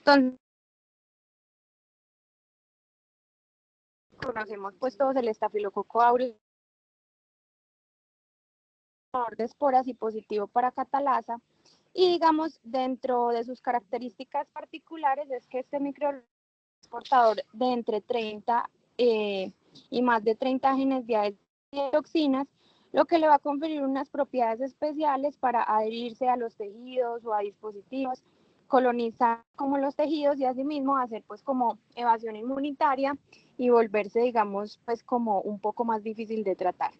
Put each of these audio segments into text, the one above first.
Entonces, conocemos pues todos el estafilococo aureus de esporas y positivo para catalasa. Y digamos, dentro de sus características particulares es que este microorganismo es portador de entre 30 y más de 30 genes de toxinas, lo que le va a conferir unas propiedades especiales para adherirse a los tejidos o a dispositivos, colonizar como los tejidos y asimismo hacer pues como evasión inmunitaria y volverse, digamos, pues como un poco más difícil de tratar.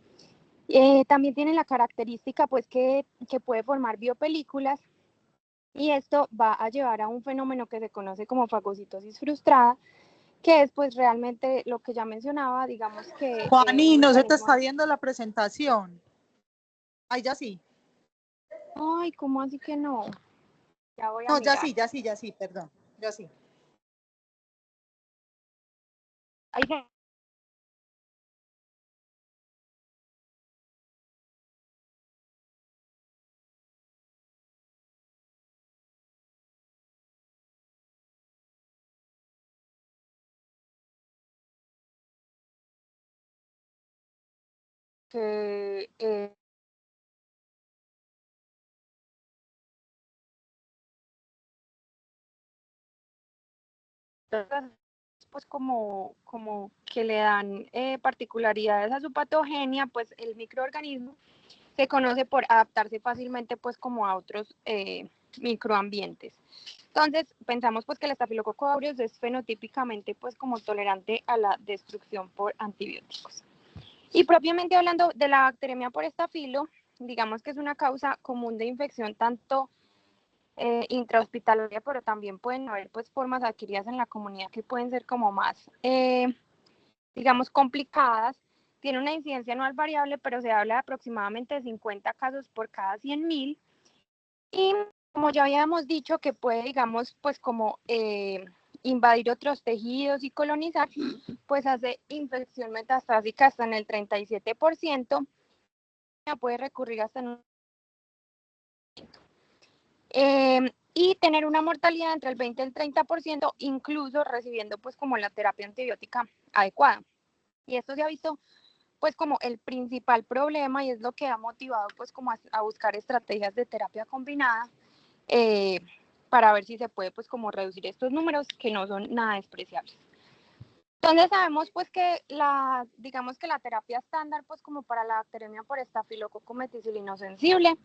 También tiene la característica pues que puede formar biopelículas y esto va a llevar a un fenómeno que se conoce como fagocitosis frustrada, que es pues realmente lo que ya mencionaba, digamos que... Juani, no se te está viendo la presentación. Ay, ya sí. Ay, ¿cómo así que no? Ya voy a No, mirar. ya sí, perdón, ya sí. Ahí que pues como que le dan particularidades a su patogenia, pues el microorganismo se conoce por adaptarse fácilmente pues como a otros microambientes. Entonces pensamos pues que el estafilococo aureus es fenotípicamente pues como tolerante a la destrucción por antibióticos. Y propiamente hablando de la bacteremia por estafilo, digamos que es una causa común de infección tanto intrahospitalaria, pero también pueden haber pues formas adquiridas en la comunidad que pueden ser como más, digamos, complicadas. Tiene una incidencia anual variable, pero se habla de aproximadamente de 50 casos por cada 100.000. Y como ya habíamos dicho que puede, digamos, pues como invadir otros tejidos y colonizar, pues hace infección metastásica hasta en el 37%, puede recurrir hasta en un y tener una mortalidad entre el 20 y el 30%, incluso recibiendo pues como la terapia antibiótica adecuada. Y esto se ha visto pues como el principal problema y es lo que ha motivado pues como a buscar estrategias de terapia combinada para ver si se puede pues como reducir estos números que no son nada despreciables. Entonces sabemos pues que digamos que la terapia estándar pues como para la bacteremia por estafilococo meticilino sensible,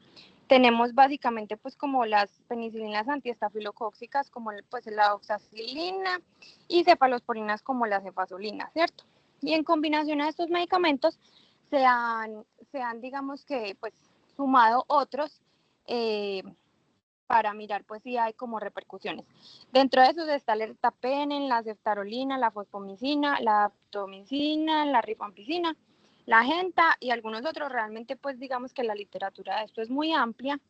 tenemos básicamente pues como las penicilinas antiestafilocóxicas como pues la oxacilina y cefalosporinas como la cefazolina, ¿cierto? Y en combinación a estos medicamentos se han digamos que pues sumado otros para mirar pues si hay como repercusiones. Dentro de esos está el ertapenem, la ceftarolina, la fosfomicina, la aptomicina, la rifampicina, la genta y algunos otros. Realmente pues digamos que la literatura de esto es muy amplia.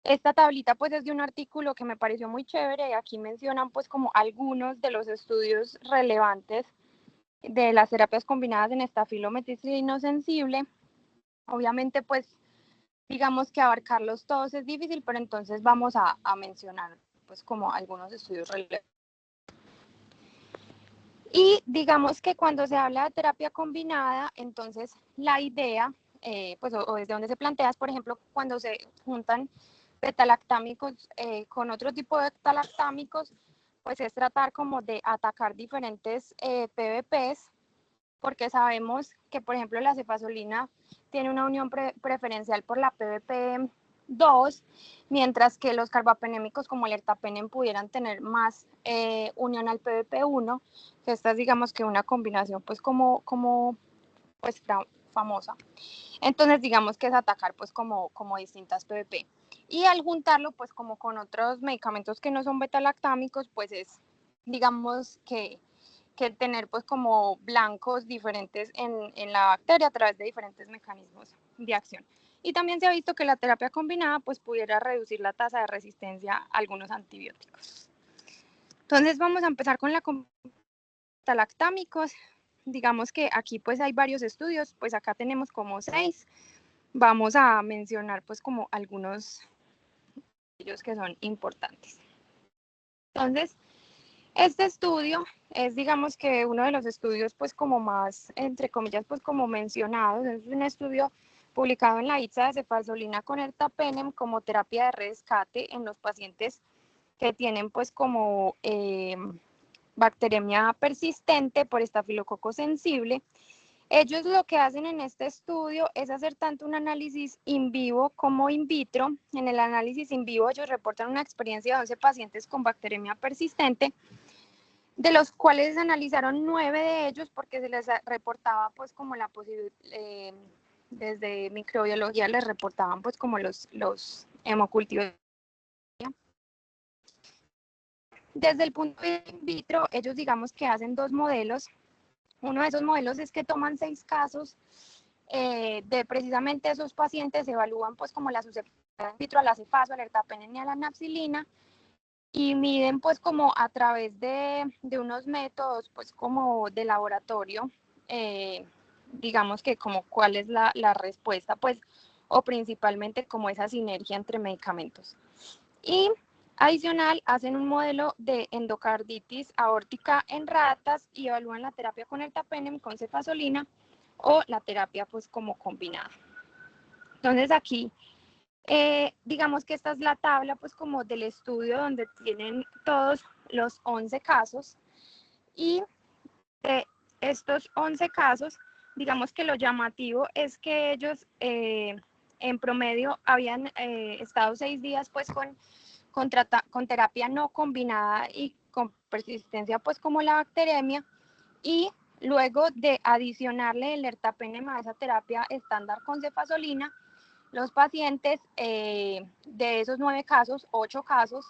Esta tablita pues es de un artículo que me pareció muy chévere y aquí mencionan pues como algunos de los estudios relevantes de las terapias combinadas en estafilometicilino sensible. Obviamente pues digamos que abarcarlos todos es difícil, pero entonces vamos a mencionar pues como algunos estudios relevantes. Y digamos que cuando se habla de terapia combinada, entonces la idea, pues o desde donde se plantea es, por ejemplo, cuando se juntan betalactámicos con otro tipo de betalactámicos, pues es tratar como de atacar diferentes PVPs, porque sabemos que, por ejemplo, la cefazolina tiene una unión preferencial por la PVP2, mientras que los carbapenémicos como el ertapenem pudieran tener más unión al PVP1, que esta es digamos que una combinación pues como pues famosa. Entonces digamos que es atacar pues como distintas PVP. Y al juntarlo pues como con otros medicamentos que no son betalactámicos, pues es digamos que tener pues como blancos diferentes en la bacteria a través de diferentes mecanismos de acción. Y también se ha visto que la terapia combinada pues pudiera reducir la tasa de resistencia a algunos antibióticos. Entonces vamos a empezar con la betalactámicos. Digamos que aquí pues hay varios estudios, pues acá tenemos como 6. Vamos a mencionar pues como algunos de ellos que son importantes. Entonces, este estudio es, digamos que uno de los estudios pues como más, entre comillas, pues como mencionados. Es un estudio publicado en la ITSA de cefazolina con ertapenem como terapia de rescate en los pacientes que tienen pues como bacteremia persistente por estafilococo sensible. Ellos lo que hacen en este estudio es hacer tanto un análisis in vivo como in vitro. En el análisis in vivo ellos reportan una experiencia de 11 pacientes con bacteremia persistente, de los cuales analizaron 9 de ellos porque se les reportaba pues como la posibilidad, desde microbiología les reportaban pues como los hemocultivos. Desde el punto de in vitro, ellos digamos que hacen 2 modelos. Uno de esos modelos es que toman 6 casos de precisamente esos pacientes, evalúan pues como la susceptibilidad in vitro a la cefazo, al ertapenem y a la nafcilina, y miden pues como a través de unos métodos pues como de laboratorio, digamos que como cuál es la respuesta pues, o principalmente como esa sinergia entre medicamentos. Y adicional, hacen un modelo de endocarditis aórtica en ratas y evalúan la terapia con ertapenem, con cefazolina o la terapia pues como combinada. Entonces aquí, digamos que esta es la tabla pues como del estudio donde tienen todos los 11 casos, y de estos 11 casos, digamos que lo llamativo es que ellos en promedio habían estado 6 días pues con terapia no combinada y con persistencia pues como la bacteremia, y luego de adicionarle el ertapenem a esa terapia estándar con cefazolina, los pacientes de esos 9 casos, 8 casos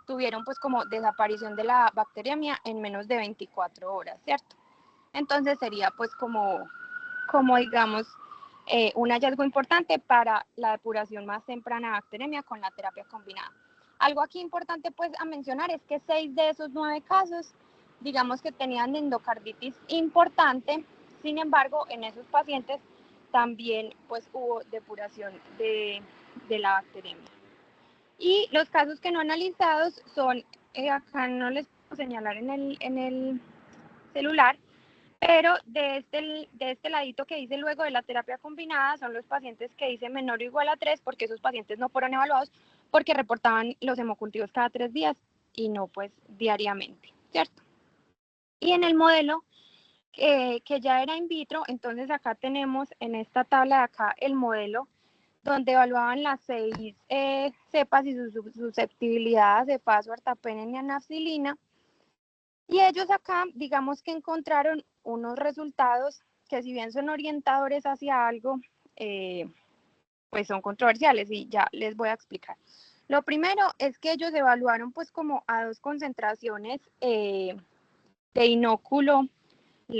tuvieron pues como desaparición de la bacteremia en menos de 24 horas, ¿cierto? Entonces sería pues como digamos un hallazgo importante para la depuración más temprana de bacteremia con la terapia combinada. Algo aquí importante pues a mencionar es que 6 de esos 9 casos, digamos que tenían endocarditis importante. Sin embargo, en esos pacientes también pues hubo depuración de la bacteremia. Y los casos que no analizados son, acá no les puedo señalar en el celular, pero de este ladito que dice luego de la terapia combinada son los pacientes que dicen menor o igual a 3, porque esos pacientes no fueron evaluados porque reportaban los hemocultivos cada 3 días y no pues diariamente, ¿cierto? Y en el modelo que ya era in vitro, entonces acá tenemos en esta tabla de acá el modelo donde evaluaban las 6 cepas y su susceptibilidad a cefazo, ertapenem y a nafcilina. Y ellos acá, digamos que encontraron unos resultados que si bien son orientadores hacia algo, pues son controversiales y ya les voy a explicar. Lo primero es que ellos evaluaron pues como a 2 concentraciones de inóculo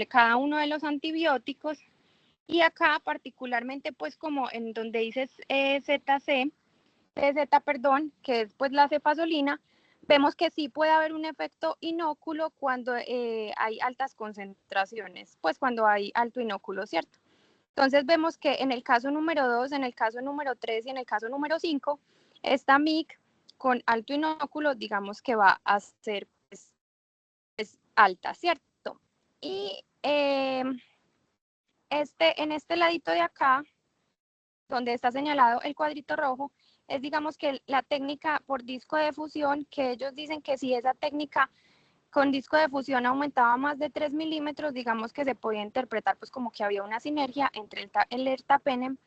cada uno de los antibióticos, y acá particularmente pues como en donde dice TZ, perdón, que es pues la cefazolina, vemos que sí puede haber un efecto inóculo cuando hay altas concentraciones, pues cuando hay alto inóculo, ¿cierto? Entonces vemos que en el caso número 2, en el caso número 3 y en el caso número 5, esta MIC con alto inóculo, digamos que va a ser pues, alta, ¿cierto? Y en este ladito de acá, donde está señalado el cuadrito rojo, es digamos que la técnica por disco de fusión, que ellos dicen que si esa técnica con disco de fusión aumentaba más de 3 milímetros, digamos que se podía interpretar pues como que había una sinergia entre el ertapenem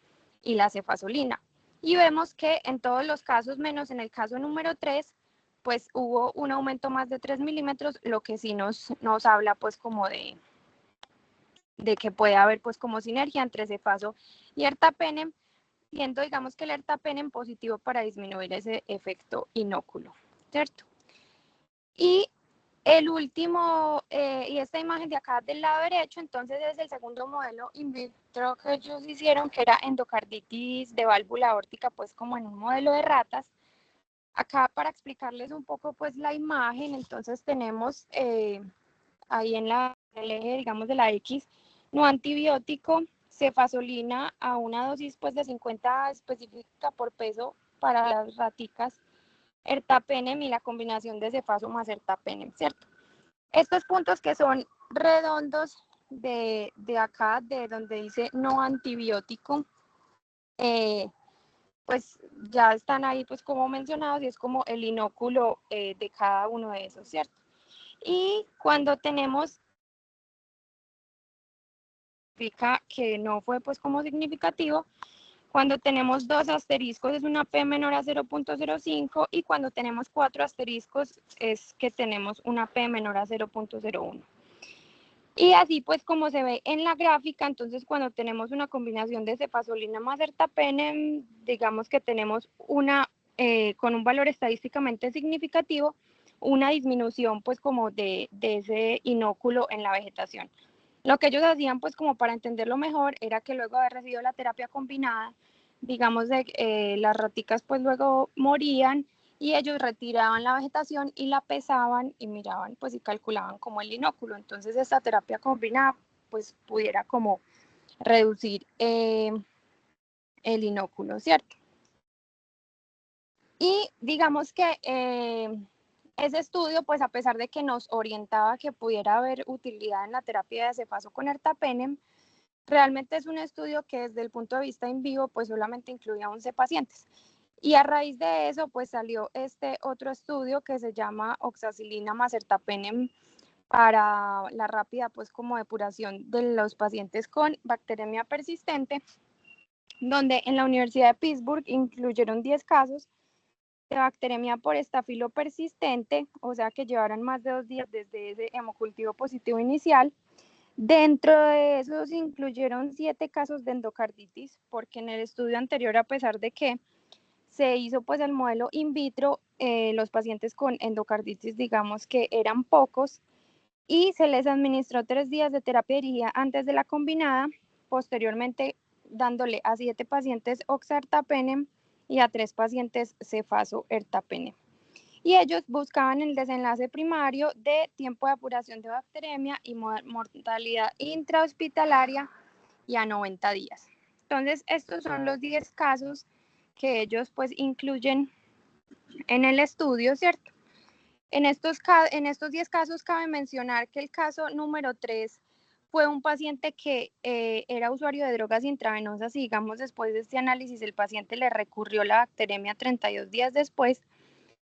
y la cefazolina. Y vemos que en todos los casos, menos en el caso número 3, pues hubo un aumento más de 3 milímetros, lo que sí nos habla pues como de que puede haber pues como sinergia entre cefazo y ertapenem, siendo digamos que el ertapenem positivo para disminuir ese efecto inóculo, ¿cierto? Y el último, y esta imagen de acá del lado derecho, entonces es el segundo modelo in vitro que ellos hicieron, que era endocarditis de válvula aórtica, pues como en un modelo de ratas. Acá para explicarles un poco pues la imagen, entonces tenemos ahí en el eje, digamos, de la X, no antibiótico, cefazolina a una dosis pues de 50 específica por peso para las raticas, ertapenem y la combinación de cefaso más ertapenem, ¿cierto? Estos puntos que son redondos de acá, de donde dice no antibiótico, pues ya están ahí pues como mencionados y es como el inóculo de cada uno de esos, ¿cierto? Y cuando tenemos que no fue pues como significativo, cuando tenemos 2 asteriscos es una P menor a 0.05 y cuando tenemos 4 asteriscos es que tenemos una P menor a 0.01. Y así pues como se ve en la gráfica, entonces cuando tenemos una combinación de cefasolina más ertapenem, digamos que tenemos una, con un valor estadísticamente significativo, una disminución pues como de ese inóculo en la vegetación. Lo que ellos hacían pues como para entenderlo mejor era que luego de haber recibido la terapia combinada, digamos las raticas pues luego morían y ellos retiraban la vegetación y la pesaban y miraban pues y calculaban como el inóculo. Entonces esta terapia combinada pues pudiera como reducir el inóculo, ¿cierto? Y digamos que ese estudio, pues a pesar de que nos orientaba que pudiera haber utilidad en la terapia de cefaso con ertapenem, realmente es un estudio que desde el punto de vista in vivo, pues solamente incluía 11 pacientes. Y a raíz de eso, pues salió este otro estudio que se llama oxacilina más ertapenem para la rápida, pues como depuración de los pacientes con bacteremia persistente, donde en la Universidad de Pittsburgh incluyeron 10 casos de bacteremia por estafilo persistente, o sea que llevaron más de 2 días desde ese hemocultivo positivo inicial. Dentro de esos incluyeron 7 casos de endocarditis, porque en el estudio anterior, a pesar de que se hizo pues el modelo in vitro, los pacientes con endocarditis digamos que eran pocos y se les administró 3 días de terapia dirigida antes de la combinada, posteriormente dándole a 7 pacientes oxertapenem y a 3 pacientes cefaso ertapenem. Y ellos buscaban el desenlace primario de tiempo de apuración de bacteremia y mortalidad intrahospitalaria y a 90 días. Entonces, estos son los 10 casos que ellos pues incluyen en el estudio, ¿cierto? En estos 10 casos cabe mencionar que el caso número 3 fue un paciente que era usuario de drogas intravenosas y digamos después de este análisis el paciente le recurrió la bacteremia 32 días después.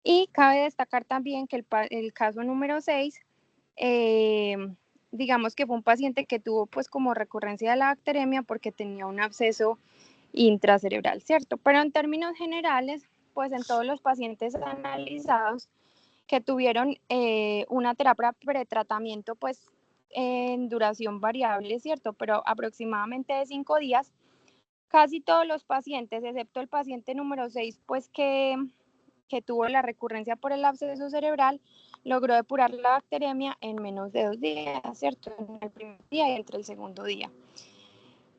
Y cabe destacar también que el caso número 6, digamos que fue un paciente que tuvo pues como recurrencia de la bacteremia porque tenía un absceso intracerebral, ¿cierto? Pero en términos generales, pues en todos los pacientes analizados que tuvieron una terapia pretratamiento pues en duración variable, ¿cierto? Pero aproximadamente de 5 días, casi todos los pacientes, excepto el paciente número 6, pues que tuvo la recurrencia por el absceso cerebral, logró depurar la bacteremia en menos de 2 días, ¿cierto? En el primer día y entre el segundo día.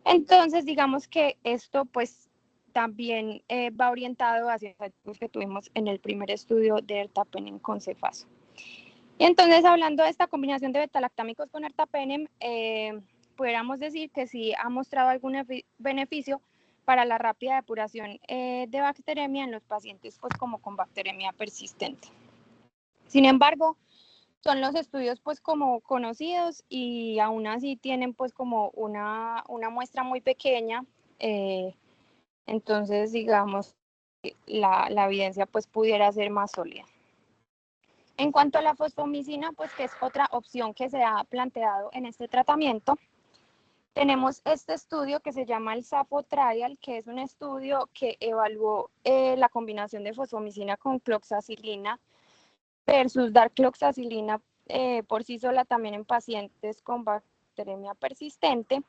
Entonces, digamos que esto pues también va orientado hacia los que tuvimos en el primer estudio de ertapenem con cefaso. Y entonces, hablando de esta combinación de betalactámicos con ertapenem, pudiéramos decir que sí ha mostrado algún beneficio para la rápida depuración de bacteremia en los pacientes pues como con bacteremia persistente. Sin embargo, son los estudios pues como conocidos y aún así tienen pues como una muestra muy pequeña, entonces digamos la evidencia pues pudiera ser más sólida. En cuanto a la fosfomicina, pues que es otra opción que se ha planteado en este tratamiento, tenemos este estudio que se llama el SAFO Trial, que es un estudio que evaluó la combinación de fosfomicina con cloxacilina versus dar cloxacilina por sí sola también en pacientes con bacteremia persistente.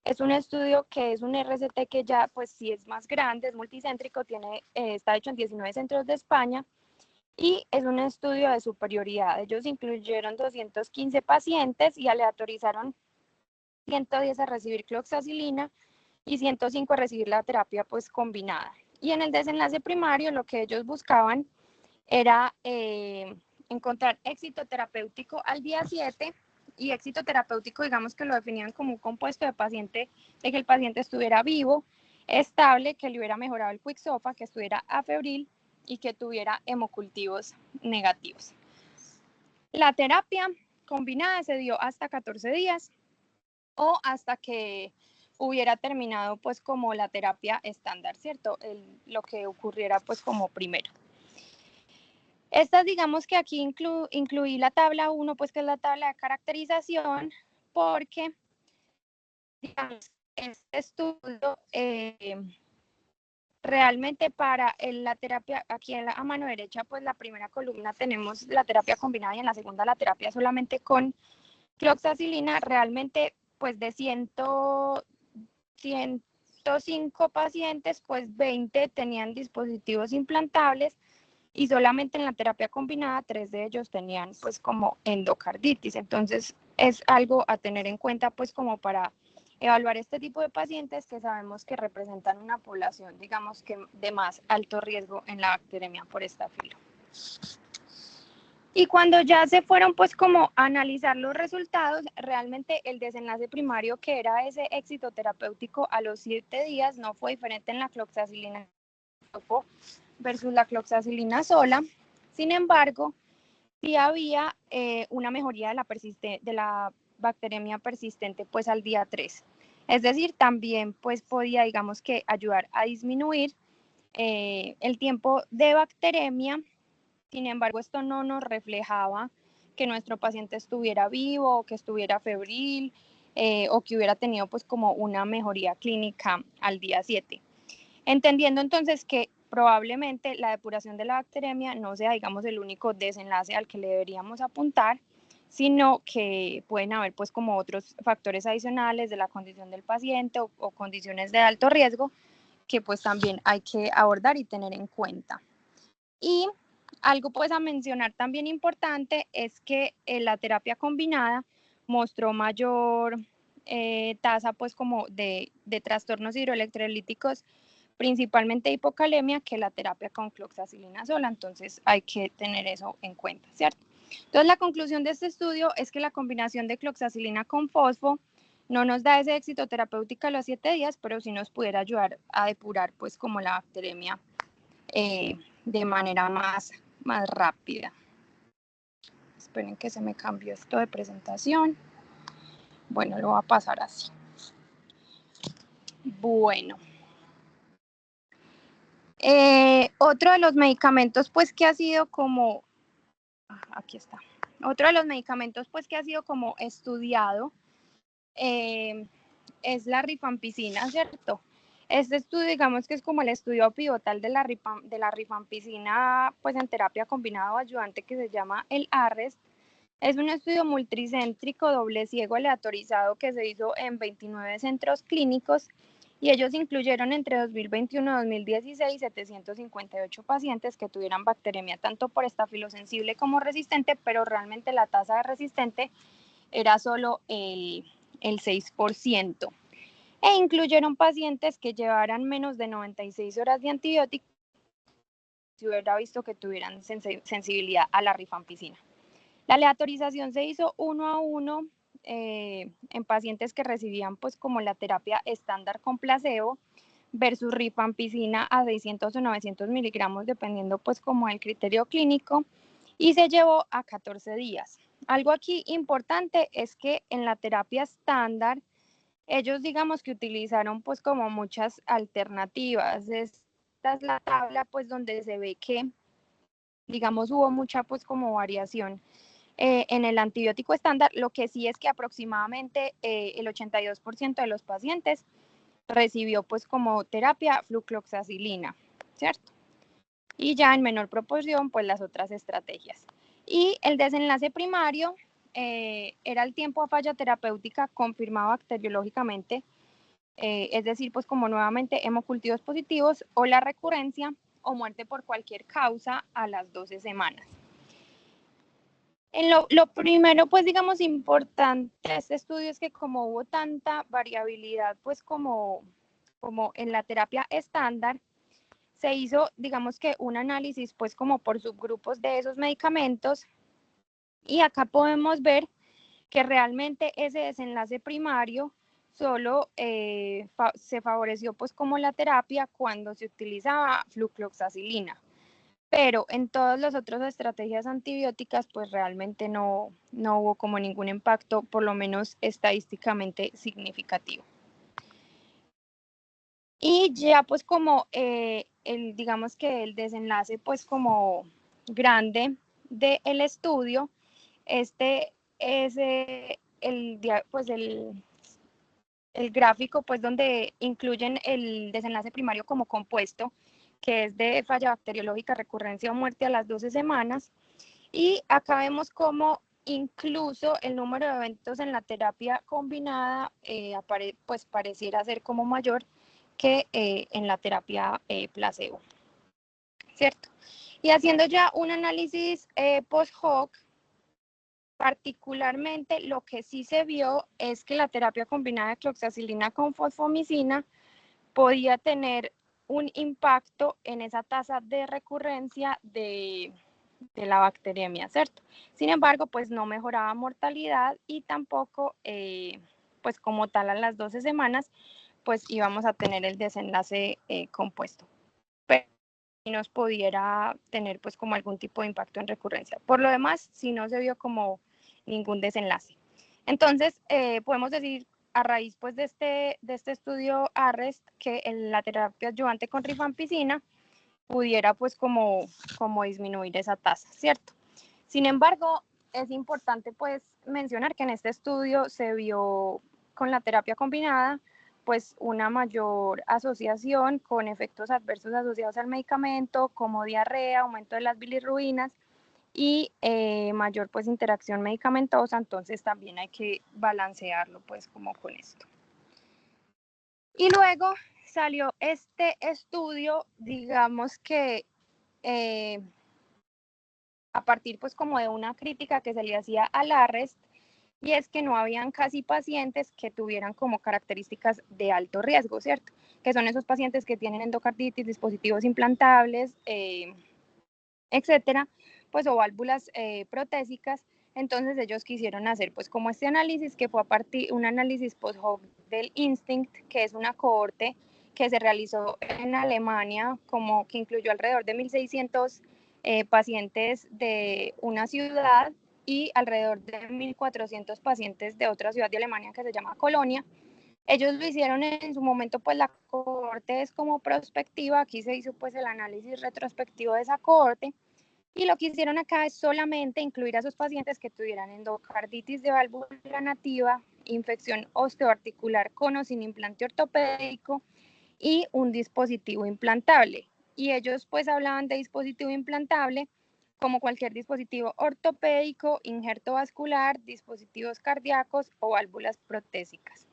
Es un estudio que es un RCT que ya pues sí es más grande, es multicéntrico, está hecho en 19 centros de España y es un estudio de superioridad. Ellos incluyeron 215 pacientes y aleatorizaron 110 a recibir cloxacilina y 105 a recibir la terapia pues combinada. Y en el desenlace primario lo que ellos buscaban era encontrar éxito terapéutico al día 7 y éxito terapéutico digamos que lo definían como un compuesto de que el paciente estuviera vivo, estable, que le hubiera mejorado el Quick-SOFA, que estuviera afebril y que tuviera hemocultivos negativos. La terapia combinada se dio hasta 14 días o hasta que hubiera terminado pues como la terapia estándar, ¿cierto? Lo que ocurriera pues como primero. Estas digamos que aquí incluí la tabla 1, pues que es la tabla de caracterización, porque digamos, este estudio realmente para la terapia, aquí a mano derecha, pues la primera columna tenemos la terapia combinada y en la segunda la terapia solamente con cloxacilina. Realmente pues de 105 pacientes, pues 20 tenían dispositivos implantables y solamente en la terapia combinada 3 de ellos tenían pues como endocarditis. Entonces es algo a tener en cuenta pues como para evaluar este tipo de pacientes que sabemos que representan una población digamos que de más alto riesgo en la bacteremia por estafilo. Y cuando ya se fueron pues como a analizar los resultados, realmente el desenlace primario que era ese éxito terapéutico a los 7 días no fue diferente en la cloxacilina versus la cloxacilina sola. Sin embargo, sí había una mejoría de la bacteremia persistente pues al día 3. Es decir, también pues podía digamos que ayudar a disminuir el tiempo de bacteremia. Sin embargo, esto no nos reflejaba que nuestro paciente estuviera vivo o que estuviera febril o que hubiera tenido pues como una mejoría clínica al día 7. Entendiendo entonces que probablemente la depuración de la bacteremia no sea, digamos, el único desenlace al que le deberíamos apuntar, sino que pueden haber pues como otros factores adicionales de la condición del paciente o condiciones de alto riesgo que pues también hay que abordar y tener en cuenta. Y algo pues a mencionar también importante es que la terapia combinada mostró mayor tasa pues como de trastornos hidroelectrolíticos, principalmente hipocalemia, que la terapia con cloxacilina sola. Entonces hay que tener eso en cuenta, ¿cierto? Entonces la conclusión de este estudio es que la combinación de cloxacilina con fosfo no nos da ese éxito terapéutico a los 7 días, pero sí nos pudiera ayudar a depurar pues como la bacteremia de manera más rápida. Esperen que se me cambió esto de presentación. Bueno, lo voy a pasar así. Bueno. Otro de los medicamentos pues que ha sido como, aquí está, otro de los medicamentos pues que ha sido como estudiado es la rifampicina, ¿cierto? Este estudio digamos que es como el estudio pivotal de la rifampicina pues en terapia combinada o ayudante que se llama el ARREST. Es un estudio multicéntrico doble ciego aleatorizado que se hizo en 29 centros clínicos y ellos incluyeron entre 2021 y 2016 758 pacientes que tuvieran bacteremia tanto por estafilosensible como resistente, pero realmente la tasa de resistente era solo el 6%. E incluyeron pacientes que llevaran menos de 96 horas de antibióticos si hubiera visto que tuvieran sensibilidad a la rifampicina. La aleatorización se hizo 1 a 1 en pacientes que recibían pues como la terapia estándar con placebo versus rifampicina a 600 o 900 miligramos dependiendo pues como el criterio clínico y se llevó a 14 días. Algo aquí importante es que en la terapia estándar ellos digamos que utilizaron pues como muchas alternativas. Esta es la tabla pues donde se ve que digamos hubo mucha pues como variación en el antibiótico estándar. Lo que sí es que aproximadamente el 82% de los pacientes recibió pues como terapia flucloxacilina, ¿cierto? Y ya en menor proporción pues las otras estrategias. Y el desenlace primario era el tiempo a falla terapéutica confirmado bacteriológicamente, es decir, pues como nuevamente hemocultivos positivos o la recurrencia o muerte por cualquier causa a las 12 semanas. En lo primero, pues digamos, importante de este estudio es que como hubo tanta variabilidad, pues como en la terapia estándar, se hizo, digamos que un análisis, pues como por subgrupos de esos medicamentos, y acá podemos ver que realmente ese desenlace primario solo se favoreció pues como la terapia cuando se utilizaba flucloxacilina. pero en todas las otras estrategias antibióticas, pues realmente no hubo como ningún impacto, por lo menos estadísticamente significativo. Y ya pues como digamos que el desenlace pues como grande del estudio, este es pues el gráfico pues donde incluyen el desenlace primario como compuesto, que es de falla bacteriológica, recurrencia o muerte a las 12 semanas. Y acá vemos cómo incluso el número de eventos en la terapia combinada pues pareciera ser como mayor que en la terapia placebo, ¿cierto? Y haciendo ya un análisis post hoc, particularmente lo que sí se vio es que la terapia combinada de cloxacilina con fosfomicina podía tener un impacto en esa tasa de recurrencia de la bacteriemia, ¿cierto? Sin embargo, pues no mejoraba mortalidad y tampoco, pues como tal a las 12 semanas, pues íbamos a tener el desenlace compuesto. Pero si nos pudiera tener pues como algún tipo de impacto en recurrencia. Por lo demás, si no se vio como ningún desenlace. Entonces, podemos decir a raíz pues de este estudio ARREST que la terapia adyuvante con rifampicina pudiera pues como disminuir esa tasa, ¿cierto? Sin embargo, es importante pues mencionar que en este estudio se vio con la terapia combinada pues una mayor asociación con efectos adversos asociados al medicamento como diarrea, aumento de las bilirrubinas y mayor pues interacción medicamentosa, entonces también hay que balancearlo pues como con esto. Y luego salió este estudio, digamos que a partir pues como de una crítica que se le hacía al ARREST, y es que no habían casi pacientes que tuvieran como características de alto riesgo, ¿cierto? Que son esos pacientes que tienen endocarditis, dispositivos implantables, etcétera, pues o válvulas protésicas. Entonces ellos quisieron hacer pues como este análisis que fue a partir un análisis post hoc del INSTINCT, que es una cohorte que se realizó en Alemania, como que incluyó alrededor de 1.600 pacientes de una ciudad y alrededor de 1.400 pacientes de otra ciudad de Alemania que se llama Colonia. Ellos lo hicieron en su momento, pues la cohorte es como prospectiva, aquí se hizo pues el análisis retrospectivo de esa cohorte, y lo que hicieron acá es solamente incluir a esos pacientes que tuvieran endocarditis de válvula nativa, infección osteoarticular con o sin implante ortopédico y un dispositivo implantable. Y ellos pues hablaban de dispositivo implantable como cualquier dispositivo ortopédico, injerto vascular, dispositivos cardíacos o válvulas protésicas.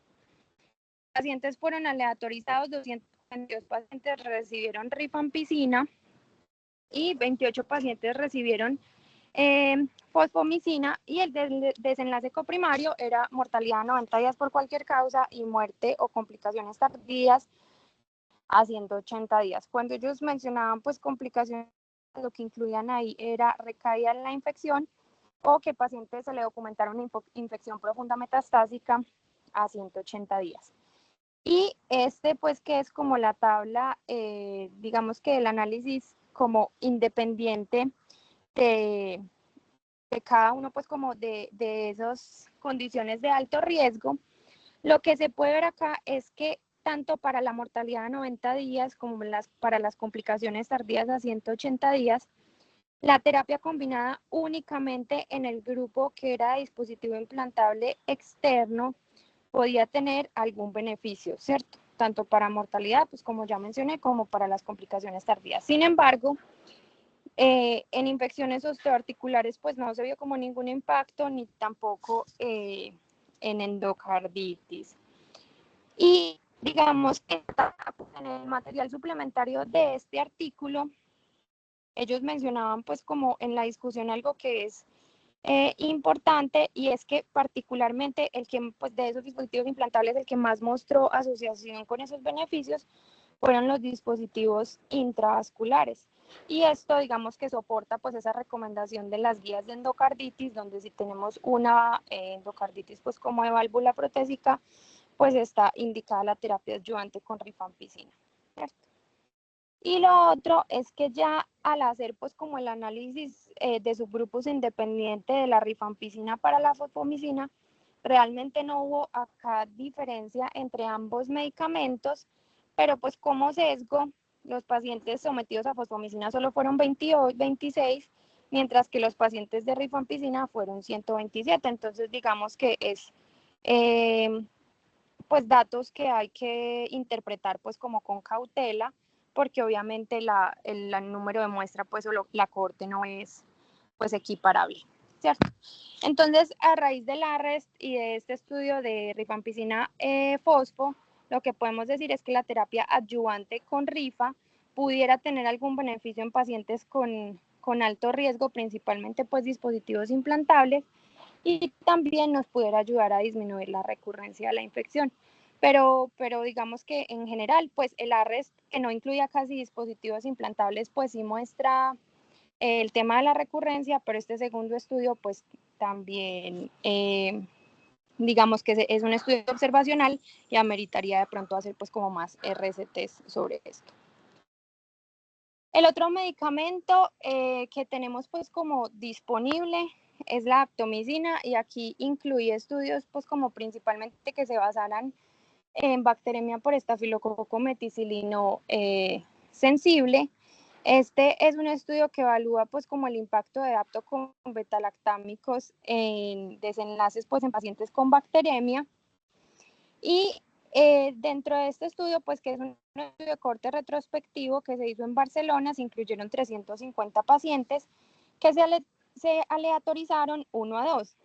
Los pacientes fueron aleatorizados, 222 pacientes recibieron rifampicina y 28 pacientes recibieron fosfomicina, y el desenlace coprimario era mortalidad a 90 días por cualquier causa y muerte o complicaciones tardías a 180 días. Cuando ellos mencionaban pues complicaciones, lo que incluían ahí era recaída en la infección o que paciente se le documentaron una infección profunda metastásica a 180 días. Y este pues que es como la tabla, digamos que el análisis como independiente de cada uno pues como de esas condiciones de alto riesgo. Lo que se puede ver acá es que tanto para la mortalidad a 90 días como para las complicaciones tardías a 180 días, la terapia combinada únicamente en el grupo que era de dispositivo implantable externo podía tener algún beneficio, ¿cierto? Tanto para mortalidad, pues como ya mencioné, como para las complicaciones tardías. Sin embargo, en infecciones osteoarticulares, pues no se vio como ningún impacto, ni tampoco en endocarditis. Y digamos que en el material suplementario de este artículo, ellos mencionaban pues como en la discusión algo que es importante, y es que particularmente el que pues de esos dispositivos implantables el que más mostró asociación con esos beneficios fueron los dispositivos intravasculares. Y esto digamos que soporta pues esa recomendación de las guías de endocarditis, donde si tenemos una endocarditis pues como de válvula protésica, pues está indicada la terapia adyuvante con rifampicina, ¿cierto? Y lo otro es que ya al hacer pues como el análisis de subgrupos independiente de la rifampicina para la fosfomicina, realmente no hubo acá diferencia entre ambos medicamentos, pero pues como sesgo, los pacientes sometidos a fosfomicina solo fueron 28, 26, mientras que los pacientes de rifampicina fueron 127. Entonces digamos que es pues datos que hay que interpretar pues como con cautela, porque obviamente el número de muestra pues o la cohorte no es pues equiparable, ¿cierto? Entonces, a raíz del ARREST y de este estudio de rifampicina fosfo, lo que podemos decir es que la terapia adyuvante con rifa pudiera tener algún beneficio en pacientes con alto riesgo, principalmente pues dispositivos implantables, y también nos pudiera ayudar a disminuir la recurrencia de la infección. Pero digamos que en general, pues el ARREST, que no incluía casi dispositivos implantables, pues sí muestra el tema de la recurrencia, pero este segundo estudio, pues también, digamos que es un estudio observacional y ameritaría de pronto hacer pues como más RCTs sobre esto. El otro medicamento que tenemos pues como disponible es la aptomicina, y aquí incluí estudios pues como principalmente que se basaran en bacteremia por estafilococo meticilino sensible. Este es un estudio que evalúa pues como el impacto de apto con betalactámicos en desenlaces pues en pacientes con bacteremia. Y dentro de este estudio, pues que es un estudio de corte retrospectivo que se hizo en Barcelona, se incluyeron 350 pacientes que se aleatorizaron 1 a 2.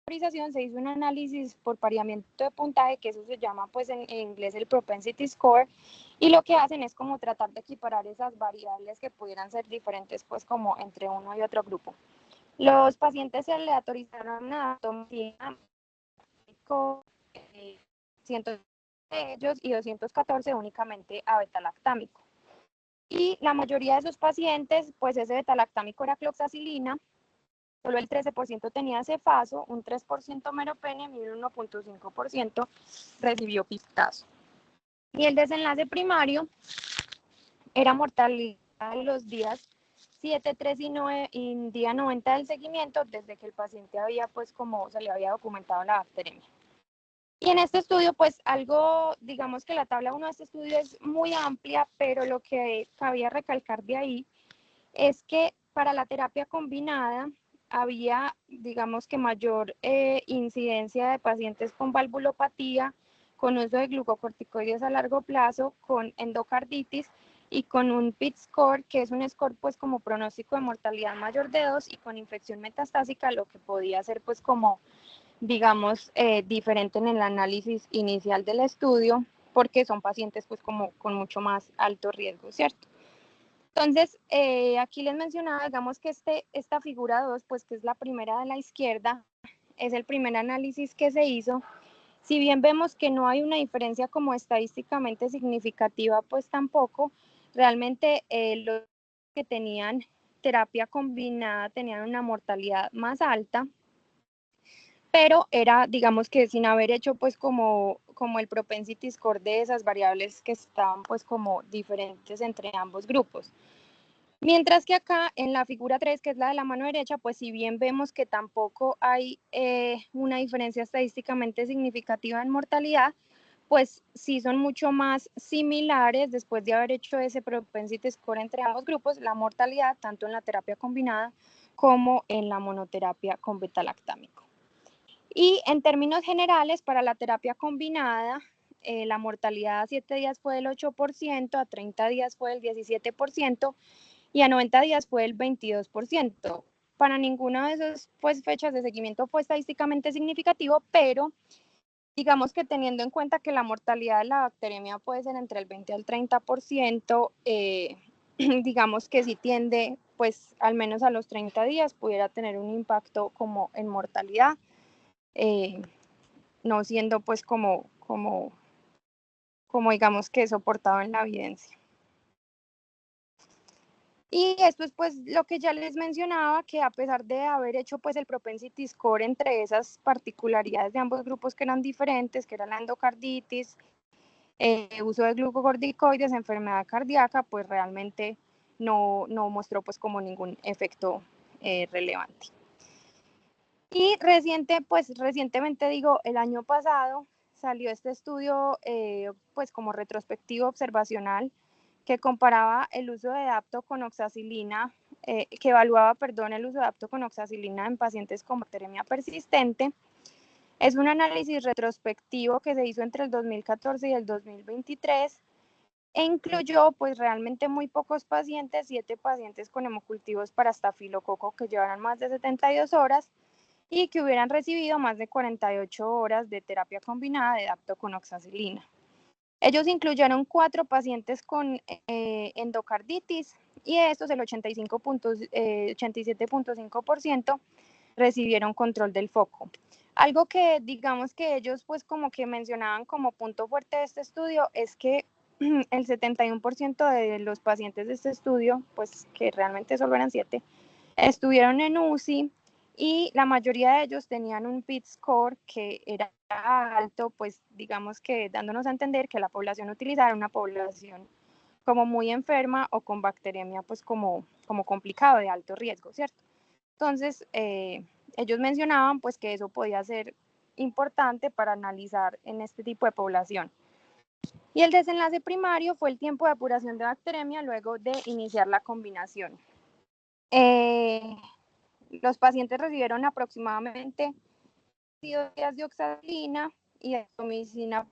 Se hizo un análisis por pareamiento de puntaje, que eso se llama pues en inglés el propensity score, y lo que hacen es como tratar de equiparar esas variables que pudieran ser diferentes pues como entre uno y otro grupo. Los pacientes se aleatorizaron a atomicina, 100 de ellos, y 214 únicamente a betalactámico. Y la mayoría de esos pacientes, pues ese betalactámico era cloxacilina, solo el 13% tenía cefazo, un 3% meropenem y un 1.5% recibió pistazo. Y el desenlace primario era mortalidad en los días 7, 3 y 9 y día 90 del seguimiento, desde que el paciente había pues como se le había documentado la bacteremia. Y en este estudio, pues algo, digamos que la tabla 1 de este estudio es muy amplia, pero lo que cabía recalcar de ahí es que para la terapia combinada había, digamos que mayor incidencia de pacientes con valvulopatía, con uso de glucocorticoides a largo plazo, con endocarditis y con un PIT score, que es un score pues como pronóstico de mortalidad mayor de 2, y con infección metastásica, lo que podía ser pues como digamos, diferente en el análisis inicial del estudio, porque son pacientes pues como con mucho más alto riesgo, ¿cierto? Entonces, aquí les mencionaba, digamos que esta figura 2, pues que es la primera de la izquierda, es el primer análisis que se hizo. Si bien vemos que no hay una diferencia como estadísticamente significativa, pues tampoco, realmente los que tenían terapia combinada tenían una mortalidad más alta, pero era, digamos que sin haber hecho pues como el propensity score de esas variables que estaban pues como diferentes entre ambos grupos. Mientras que acá en la figura 3, que es la de la mano derecha, pues si bien vemos que tampoco hay una diferencia estadísticamente significativa en mortalidad, pues sí son mucho más similares después de haber hecho ese propensity score entre ambos grupos, la mortalidad tanto en la terapia combinada como en la monoterapia con betalactámico. Y en términos generales, para la terapia combinada, la mortalidad a 7 días fue del 8%, a 30 días fue del 17% y a 90 días fue del 22%. Para ninguna de esas pues, fechas de seguimiento fue estadísticamente significativo, pero digamos que teniendo en cuenta que la mortalidad de la bacteremia puede ser entre el 20 al 30%, digamos que si tiende, pues al menos a los 30 días pudiera tener un impacto como en mortalidad. No siendo pues como digamos que soportado en la evidencia. Y esto es pues lo que ya les mencionaba, que a pesar de haber hecho pues el propensity score entre esas particularidades de ambos grupos que eran diferentes, que era la endocarditis uso de glucocorticoides, enfermedad cardíaca, pues realmente no mostró pues como ningún efecto relevante. Y recientemente digo, el año pasado salió este estudio pues como retrospectivo observacional que comparaba el uso de dapto con oxacilina, que evaluaba, perdón, el uso de dapto con oxacilina en pacientes con bacteremia persistente. Es un análisis retrospectivo que se hizo entre el 2014 y el 2023 e incluyó pues realmente muy pocos pacientes, 7 pacientes con hemocultivos para estafilococo que llevaran más de 72 horas y que hubieran recibido más de 48 horas de terapia combinada de dapto con oxacilina. Ellos incluyeron 4 pacientes con endocarditis y de estos el 87.5% recibieron control del foco. Algo que digamos que ellos pues como que mencionaban como punto fuerte de este estudio es que el 71% de los pacientes de este estudio, pues que realmente solo eran 7, estuvieron en UCI y la mayoría de ellos tenían un PIT score que era alto, pues digamos que dándonos a entender que la población utilizada era una población como muy enferma o con bacteremia pues como complicado, de alto riesgo, ¿cierto? Entonces, ellos mencionaban pues que eso podía ser importante para analizar en este tipo de población. Y el desenlace primario fue el tiempo de apuración de bacteremia luego de iniciar la combinación. Los pacientes recibieron aproximadamente 2 días de oxacilina y de azitromicina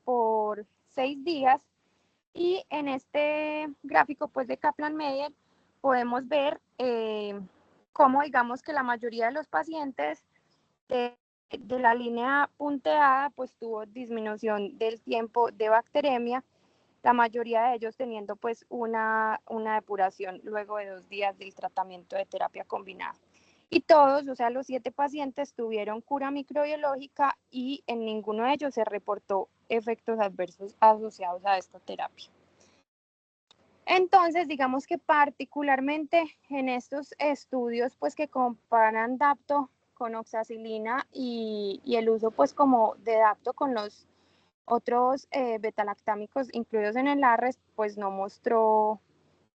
por 6 días. Y en este gráfico pues de Kaplan-Meier podemos ver cómo digamos que la mayoría de los pacientes de la línea punteada pues tuvo disminución del tiempo de bacteremia, la mayoría de ellos teniendo pues una depuración luego de 2 días del tratamiento de terapia combinada. Y todos, o sea, los 7 pacientes tuvieron cura microbiológica y en ninguno de ellos se reportó efectos adversos asociados a esta terapia. Entonces, digamos que particularmente en estos estudios, pues que comparan dapto con oxacilina y el uso pues como de dapto con los otros betalactámicos incluidos en el ARRES, pues no mostró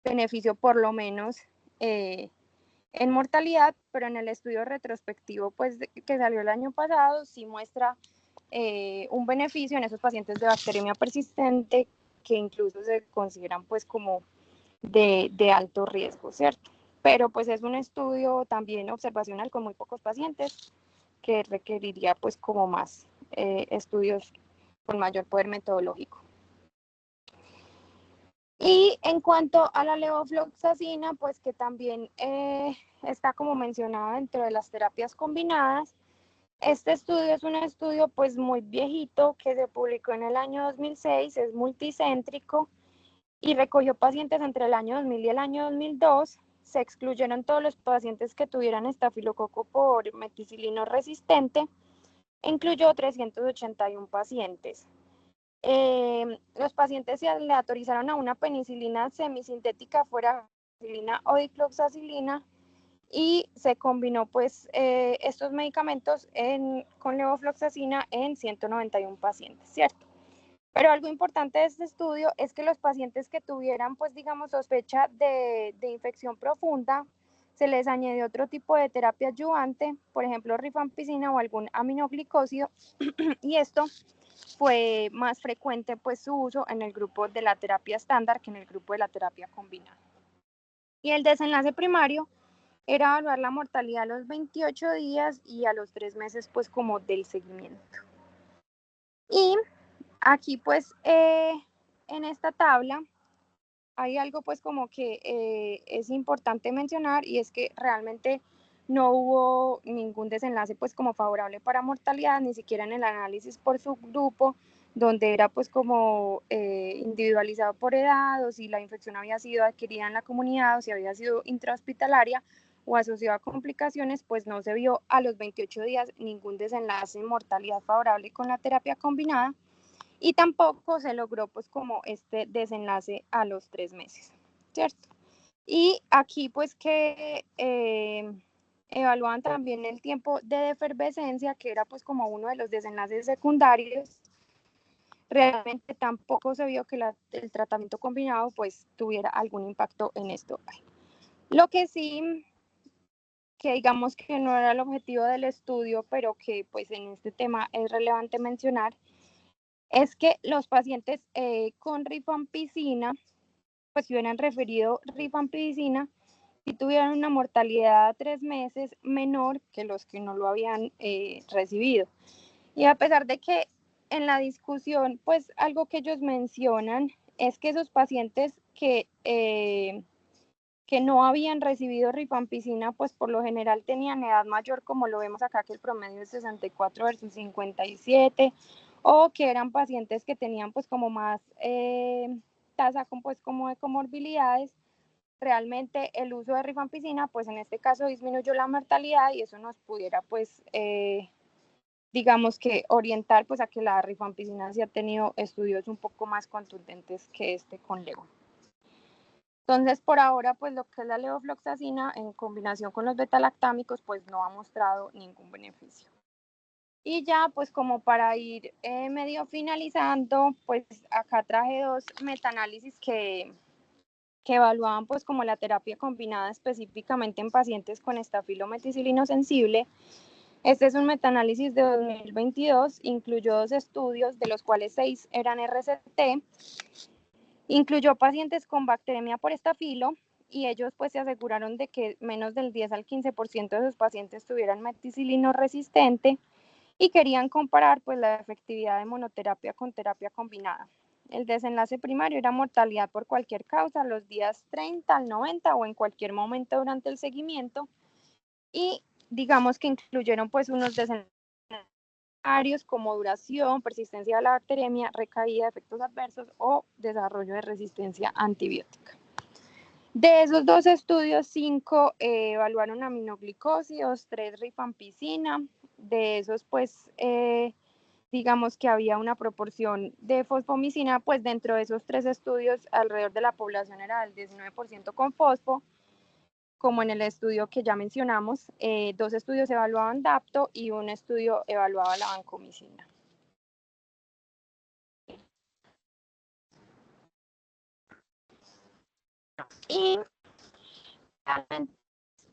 beneficio por lo menos en mortalidad, pero en el estudio retrospectivo pues que salió el año pasado sí muestra un beneficio en esos pacientes de bacteremia persistente que incluso se consideran pues como de alto riesgo, ¿cierto? Pero pues es un estudio también observacional con muy pocos pacientes que requeriría pues como más estudios con mayor poder metodológico. Y en cuanto a la levofloxacina, pues que también está como mencionada dentro de las terapias combinadas, este estudio es un estudio pues muy viejito que se publicó en el año 2006, es multicéntrico y recogió pacientes entre el año 2000 y el año 2002. Se excluyeron todos los pacientes que tuvieran estafilococo por meticilino resistente, incluyó 381 pacientes. Los pacientes se aleatorizaron a una penicilina semisintética fuera penicilina o dicloxacilina y se combinó pues estos medicamentos con levofloxacina en 191 pacientes, ¿cierto? Pero algo importante de este estudio es que los pacientes que tuvieran, pues digamos, sospecha de infección profunda, se les añadió otro tipo de terapia adyuvante, por ejemplo, rifampicina o algún aminoglicósido, y esto fue más frecuente pues su uso en el grupo de la terapia estándar que en el grupo de la terapia combinada. Y el desenlace primario era evaluar la mortalidad a los 28 días y a los 3 meses pues como del seguimiento. Y aquí pues en esta tabla hay algo pues como que es importante mencionar y es que realmente no hubo ningún desenlace pues como favorable para mortalidad, ni siquiera en el análisis por subgrupo, donde era pues como individualizado por edad o si la infección había sido adquirida en la comunidad o si había sido intrahospitalaria o asociada a complicaciones, pues no se vio a los 28 días ningún desenlace en mortalidad favorable con la terapia combinada y tampoco se logró pues como este desenlace a los 3 meses, ¿cierto? Y aquí pues que evaluaban también el tiempo de efervescencia, que era pues como uno de los desenlaces secundarios. realmente tampoco se vio que el tratamiento combinado pues tuviera algún impacto en esto. Lo que sí, que digamos que no era el objetivo del estudio, pero que pues en este tema es relevante mencionar, es que los pacientes con rifampicina, pues si hubieran referido rifampicina, y tuvieran una mortalidad a 3 meses menor que los que no lo habían recibido. Y a pesar de que en la discusión, pues algo que ellos mencionan es que esos pacientes que no habían recibido rifampicina, pues por lo general tenían edad mayor, como lo vemos acá, que el promedio es 64 versus 57, o que eran pacientes que tenían pues como más tasa pues, como de comorbilidades. Realmente el uso de rifampicina, pues en este caso disminuyó la mortalidad y eso nos pudiera pues digamos que orientar pues a que la rifampicina sí ha tenido estudios un poco más contundentes que este con levo. Entonces, por ahora, pues lo que es la levofloxacina en combinación con los betalactámicos, pues no ha mostrado ningún beneficio. Y ya, pues como para ir medio finalizando, pues acá traje 2 metaanálisis que evaluaban pues como la terapia combinada específicamente en pacientes con estafilometicilino sensible. Este es un metaanálisis de 2022, incluyó 2 estudios, de los cuales 6 eran RCT. Incluyó pacientes con bacteremia por estafilo y ellos pues se aseguraron de que menos del 10 al 15% de sus pacientes tuvieran meticilino resistente y querían comparar pues la efectividad de monoterapia con terapia combinada. El desenlace primario era mortalidad por cualquier causa, los días 30 al 90 o en cualquier momento durante el seguimiento, y digamos que incluyeron pues unos desenlaces como duración, persistencia de la bacteremia, recaída de efectos adversos o desarrollo de resistencia antibiótica. De esos 2 estudios, 5 evaluaron aminoglicósidos, 3 rifampicina. De esos, pues, digamos que había una proporción de fosfomicina, pues dentro de esos 3 estudios, alrededor de la población era del 19% con fosfo, como en el estudio que ya mencionamos. 2 estudios evaluaban dapto y un estudio evaluaba la vancomicina. Y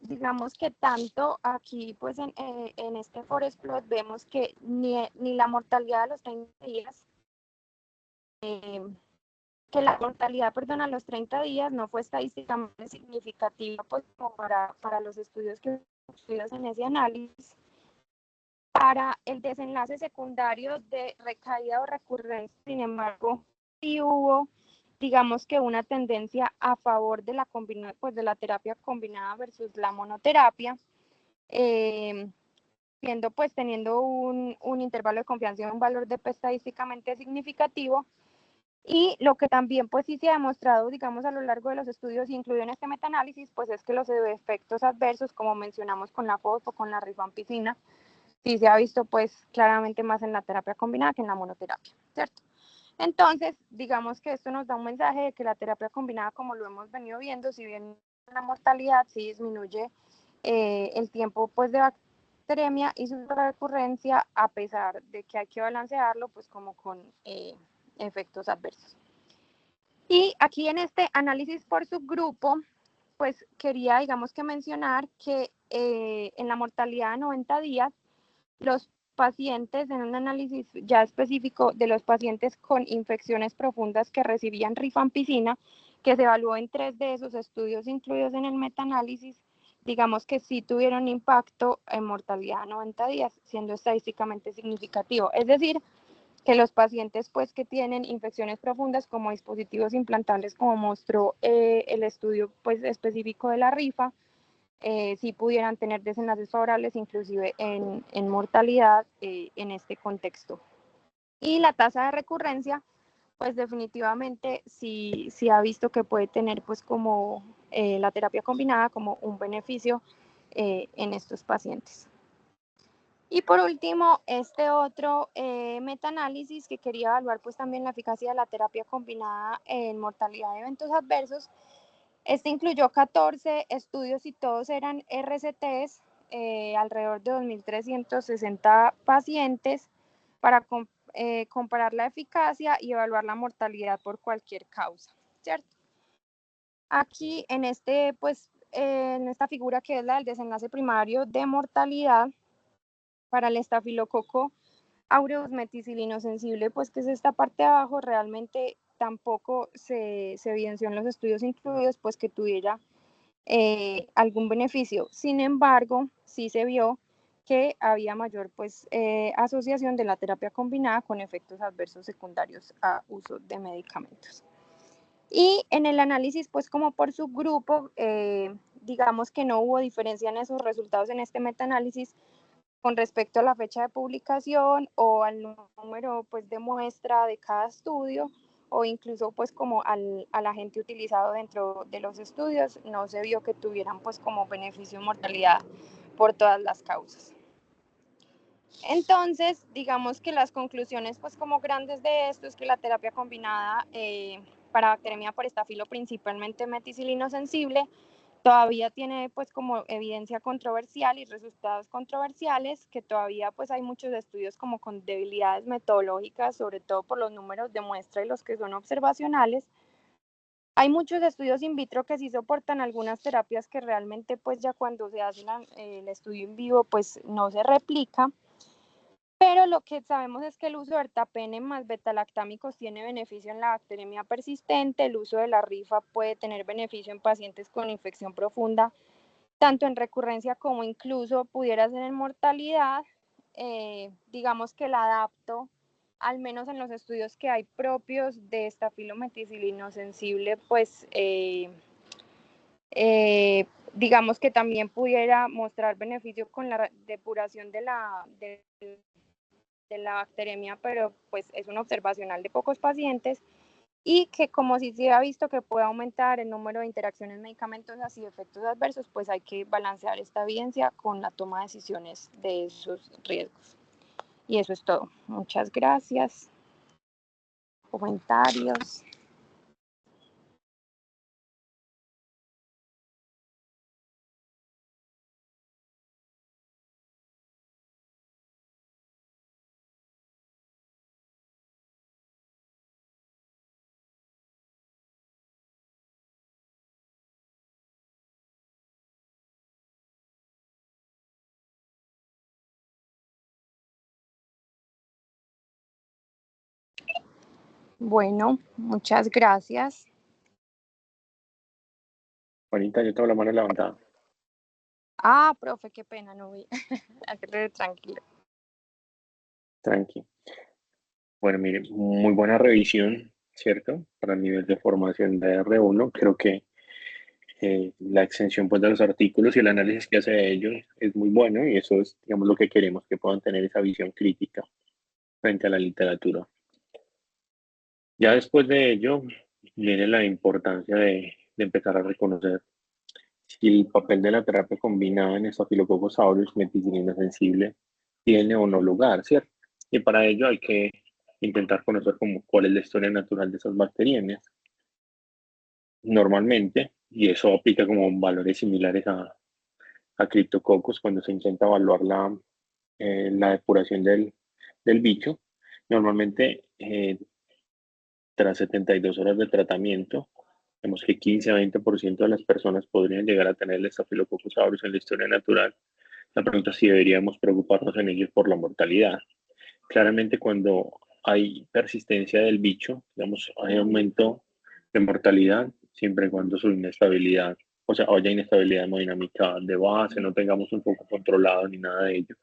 digamos que tanto aquí, pues en este forest plot vemos que ni la mortalidad a los 30 días, que la mortalidad, perdón, a los 30 días no fue estadísticamente significativa, pues como para los estudios que estudios en ese análisis. Para el desenlace secundario de recaída o recurrencia, sin embargo, sí hubo, digamos que una tendencia a favor de la pues de la terapia combinada versus la monoterapia, pues teniendo un intervalo de confianza y un valor de P estadísticamente significativo. Y lo que también pues sí se ha demostrado, digamos, a lo largo de los estudios, incluido en este metaanálisis, pues es que los efectos adversos, como mencionamos con la fosfo, con la rifampicina, sí se ha visto pues claramente más en la terapia combinada que en la monoterapia, ¿cierto? Entonces, digamos que esto nos da un mensaje de que la terapia combinada, como lo hemos venido viendo, si bien la mortalidad sí disminuye el tiempo pues de bacteremia y su recurrencia, a pesar de que hay que balancearlo pues como con efectos adversos. Y aquí en este análisis por subgrupo, pues quería, digamos que mencionar que en la mortalidad de 90 días, los pacientes, en un análisis ya específico de los pacientes con infecciones profundas que recibían rifampicina, que se evaluó en 3 de esos estudios incluidos en el metaanálisis, digamos que sí tuvieron impacto en mortalidad a 90 días, siendo estadísticamente significativo. Es decir, que los pacientes pues que tienen infecciones profundas como dispositivos implantables, como mostró el estudio pues específico de la rifa, sí pudieran tener desenlaces favorables inclusive en mortalidad en este contexto. Y la tasa de recurrencia, pues definitivamente sí ha visto que puede tener pues como la terapia combinada como un beneficio en estos pacientes. Y por último, este otro metaanálisis que quería evaluar pues también la eficacia de la terapia combinada en mortalidad de eventos adversos. Este incluyó 14 estudios y todos eran RCTs, alrededor de 2.360 pacientes, para comparar la eficacia y evaluar la mortalidad por cualquier causa, ¿cierto? Aquí en esta figura que es la del desenlace primario de mortalidad para el estafilococo aureus meticilino sensible, pues que es esta parte de abajo, realmente tampoco se evidenció en los estudios incluidos pues que tuviera algún beneficio. Sin embargo, sí se vio que había mayor asociación de la terapia combinada con efectos adversos secundarios a uso de medicamentos. Y en el análisis, pues como por subgrupo, digamos que no hubo diferencia en esos resultados en este metaanálisis con respecto a la fecha de publicación o al número pues de muestra de cada estudio o incluso pues como al agente utilizado dentro de los estudios, no se vio que tuvieran pues como beneficio mortalidad por todas las causas. Entonces, digamos que las conclusiones pues como grandes de esto es que la terapia combinada para bacteremia por estafilo, principalmente meticilino sensible, todavía tiene pues como evidencia controversial y resultados controversiales, que todavía pues hay muchos estudios como con debilidades metodológicas, sobre todo por los números de muestra y los que son observacionales. Hay muchos estudios in vitro que sí soportan algunas terapias que realmente pues ya cuando se hace el estudio en vivo pues no se replica. Pero lo que sabemos es que el uso de ertapenem más betalactámicos tiene beneficio en la bacteremia persistente, el uso de la rifa puede tener beneficio en pacientes con infección profunda, tanto en recurrencia como incluso pudiera ser en mortalidad. Digamos que la adapto, al menos en los estudios que hay propios de estafilometicilino sensible, pues digamos que también pudiera mostrar beneficio con la depuración de la bacteremia, pero pues es un observacional de pocos pacientes y que como si se ha visto que puede aumentar el número de interacciones medicamentosas y efectos adversos, pues hay que balancear esta evidencia con la toma de decisiones de esos riesgos. Y eso es todo. Muchas gracias. Comentarios. Bueno, muchas gracias. Juanita, yo tengo la mano levantada. Ah, profe, qué pena, no vi. Tranquilo. Tranqui. Bueno, mire, muy buena revisión, ¿cierto? Para el nivel de formación de R1, creo que la extensión pues, de los artículos y el análisis que hace de ellos es muy bueno y eso es, digamos, lo que queremos, que puedan tener esa visión crítica frente a la literatura. Ya después de ello, viene la importancia de empezar a reconocer si el papel de la terapia combinada en Staphylococcus aureus meticilina sensible tiene o no lugar, ¿cierto? Y para ello hay que intentar conocer cuál es la historia natural de esas bacterias. Normalmente, y eso aplica como valores similares a Cryptococcus cuando se intenta evaluar la depuración del bicho, normalmente tras 72 horas de tratamiento, vemos que 15 a 20% de las personas podrían llegar a tener el Staphylococcus aureus en la historia natural. La pregunta es si deberíamos preocuparnos en ellos por la mortalidad. Claramente cuando hay persistencia del bicho, digamos, hay aumento de mortalidad, siempre y cuando su inestabilidad, o sea, haya inestabilidad hemodinámica de base, no tengamos un poco controlado ni nada de ello.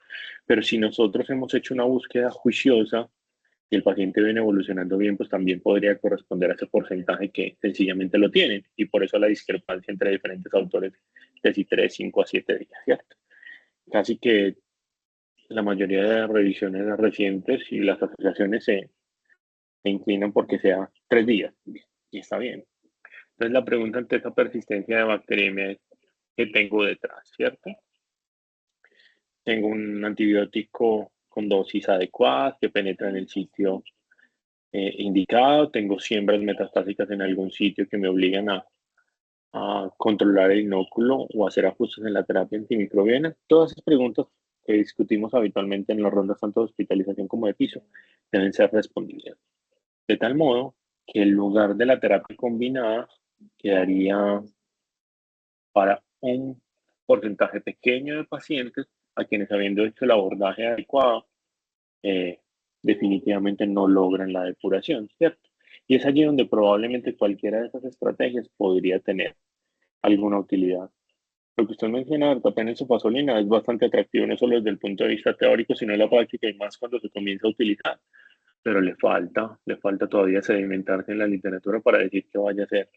Pero si nosotros hemos hecho una búsqueda juiciosa y el paciente viene evolucionando bien, pues también podría corresponder a ese porcentaje que sencillamente lo tienen. Y por eso la discrepancia entre diferentes autores de si 3, 5 a 7 días, ¿cierto? Casi que la mayoría de revisiones recientes y las asociaciones se inclinan porque sea 3 días y está bien. Entonces la pregunta ante esa persistencia de bacteriemia es ¿qué tengo detrás, cierto? Tengo un antibiótico con dosis adecuadas que penetra en el sitio indicado, tengo siembras metastásicas en algún sitio que me obligan a controlar el inóculo o hacer ajustes en la terapia antimicrobiana. Todas esas preguntas que discutimos habitualmente en las rondas tanto de hospitalización como de piso deben ser respondidas. De tal modo que el lugar de la terapia combinada quedaría para un porcentaje pequeño de pacientes a quienes, habiendo hecho el abordaje adecuado, eh, definitivamente no logran la depuración, ¿cierto? Y es allí donde probablemente cualquiera de esas estrategias podría tener alguna utilidad. Lo que usted menciona de tapar en sulfasolina es bastante atractivo, no solo desde el punto de vista teórico, sino en la práctica y más cuando se comienza a utilizar. Pero le falta todavía sedimentarse en la literatura para decir que vaya a ser,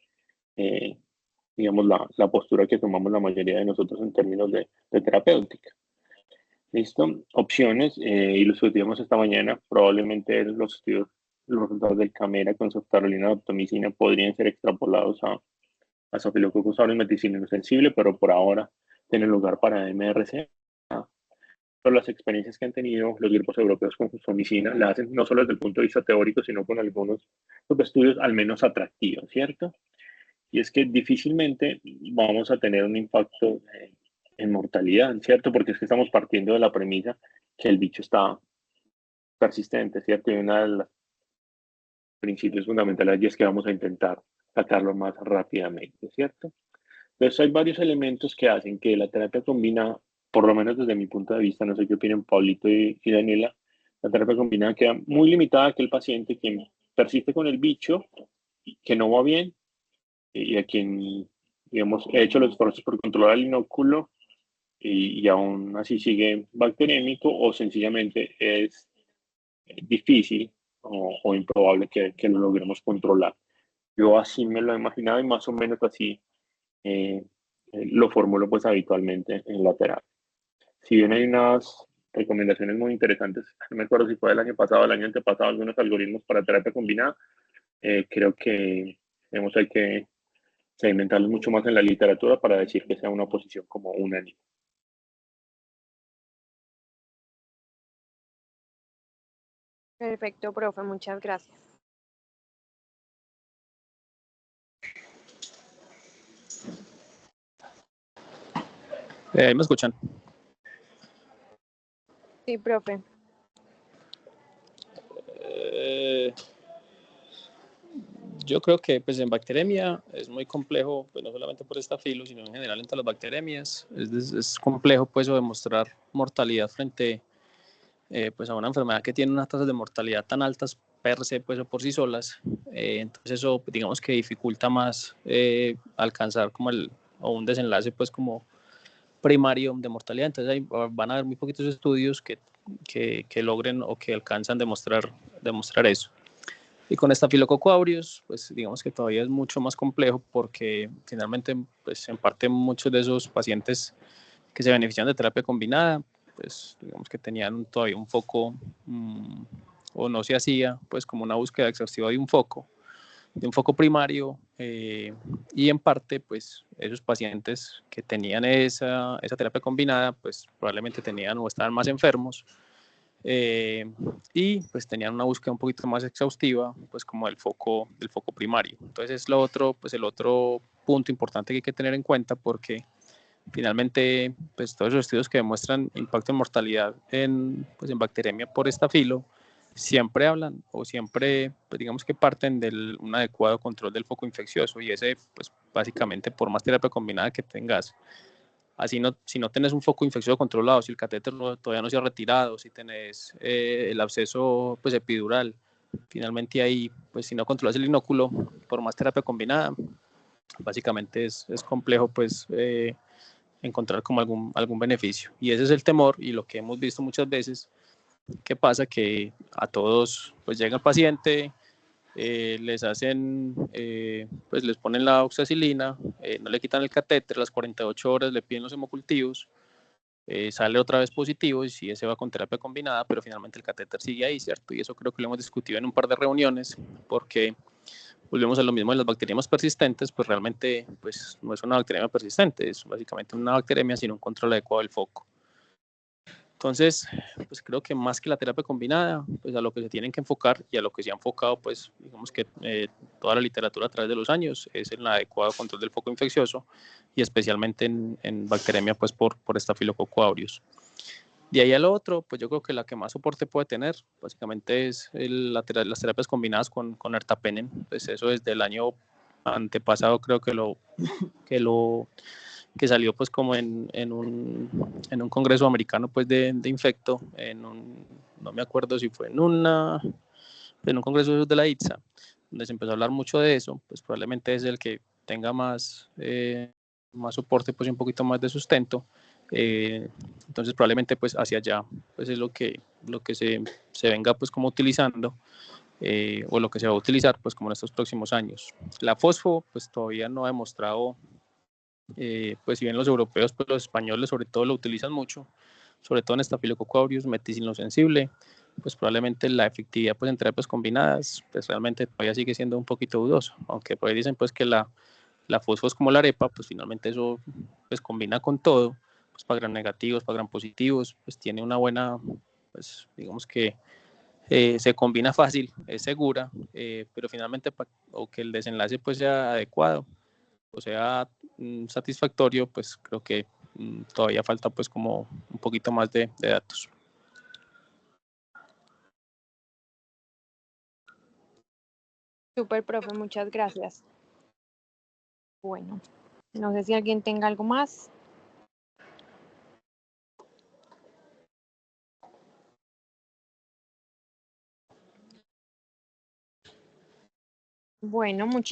eh, digamos, la postura que tomamos la mayoría de nosotros en términos de terapéutica. ¿Listo? Opciones, y lo estudiamos esta mañana, probablemente los resultados del CAMERA con ceftarolina daptomicina podrían ser extrapolados a Staphylococcus aureus meticilino sensible, pero por ahora tiene lugar para MRC. Pero las experiencias que han tenido los grupos europeos con fusomicina la hacen no solo desde el punto de vista teórico, sino con algunos estudios al menos atractivos, ¿cierto? Y es que difícilmente vamos a tener un impacto en mortalidad, ¿cierto? Porque es que estamos partiendo de la premisa que el bicho está persistente, ¿cierto? Y uno de los principios fundamentales allí es que vamos a intentar sacarlo más rápidamente, ¿cierto? Entonces hay varios elementos que hacen que la terapia combinada, por lo menos desde mi punto de vista, no sé qué opinan Paulito y Daniela, la terapia combinada queda muy limitada a aquel paciente que persiste con el bicho, que no va bien, y a quien, digamos, he hecho los esfuerzos por controlar el inóculo y aún así sigue bacteriémico o sencillamente es difícil o improbable que lo logremos controlar. Yo así me lo he imaginado y más o menos así eh, lo formulo pues habitualmente en la terapia. Si bien hay unas recomendaciones muy interesantes, no me acuerdo si fue el año pasado o el año antepasado, algunos algoritmos para terapia combinada, creo que hay que segmentarlos mucho más en la literatura para decir que sea una posición como unánime. Perfecto, profe, muchas gracias. ¿Me escuchan? Sí, profe. Yo creo que pues, en bacteremia es muy complejo, pues, no solamente por esta filo, sino en general en todas las bacteremias. Es complejo pues, demostrar mortalidad frente pues, a una enfermedad que tiene unas tasas de mortalidad tan altas per se pues, o por sí solas. Entonces eso digamos que dificulta más alcanzar como o un desenlace pues como primario de mortalidad. Entonces ahí van a haber muy poquitos estudios que logren o que alcanzan demostrar eso. Y con Staphylococcus aureus, pues digamos que todavía es mucho más complejo porque finalmente, pues en parte muchos de esos pacientes que se benefician de terapia combinada, pues digamos que tenían todavía un foco o no se hacía, pues como una búsqueda exhaustiva de un foco primario y en parte, pues esos pacientes que tenían esa terapia combinada, pues probablemente tenían o estaban más enfermos y pues tenían una búsqueda un poquito más exhaustiva, pues como del foco primario. Entonces es pues el otro punto importante que hay que tener en cuenta porque finalmente pues todos los estudios que demuestran impacto en mortalidad pues, en bacteremia por estafilo siempre hablan o siempre pues, digamos que parten de un adecuado control del foco infeccioso y ese pues básicamente por más terapia combinada que tengas, así no, si no tenés un foco infeccioso controlado, si el catéter todavía no se ha retirado, si tenés el absceso pues, epidural, finalmente ahí, pues si no controlas el inóculo, por más terapia combinada, básicamente es complejo pues encontrar como algún beneficio. Y ese es el temor y lo que hemos visto muchas veces, que pasa que a todos pues llega el paciente, les hacen, pues les ponen la oxacilina, no le quitan el catéter, a las 48 horas le piden los hemocultivos, sale otra vez positivo y sí, ese va con terapia combinada, pero finalmente el catéter sigue ahí, ¿cierto? Y eso creo que lo hemos discutido en un par de reuniones, porque volvemos a lo mismo de las bacterias persistentes, pues realmente pues, no es una bacteria persistente, es básicamente una bacteria sin un control adecuado del foco. Entonces, pues creo que más que la terapia combinada, pues a lo que se tienen que enfocar y a lo que se ha enfocado, pues digamos que toda la literatura a través de los años es en el adecuado control del foco infeccioso y especialmente en bacteremia pues por Staphylococcus aureus. De ahí al otro, pues yo creo que la que más soporte puede tener, básicamente es las terapias combinadas con ertapenem. Pues eso desde el año antepasado creo que lo que salió pues como en un congreso americano pues de infecto, no me acuerdo si fue en un congreso de la ITSA, donde se empezó a hablar mucho de eso, pues probablemente es el que tenga más soporte, pues un poquito más de sustento. Entonces probablemente pues hacia allá pues es lo que se venga pues como utilizando, o lo que se va a utilizar pues como en estos próximos años. La fosfo pues todavía no ha demostrado, pues si bien los europeos, pues los españoles sobre todo lo utilizan mucho, sobre todo en Staphylococcus aureus, meticilino sensible, pues probablemente la efectividad pues en terapias combinadas pues realmente todavía sigue siendo un poquito dudoso, aunque pues dicen pues que la fosfo es como la arepa, pues finalmente eso pues combina con todo, pues para gram negativos, para gram positivos, pues tiene una buena, pues digamos que se combina fácil, es segura, pero finalmente o que el desenlace pues sea adecuado o sea satisfactorio, pues creo que todavía falta pues como un poquito más de datos. Súper, profe, muchas gracias. Bueno, no sé si alguien tenga algo más. Bueno, muchísimas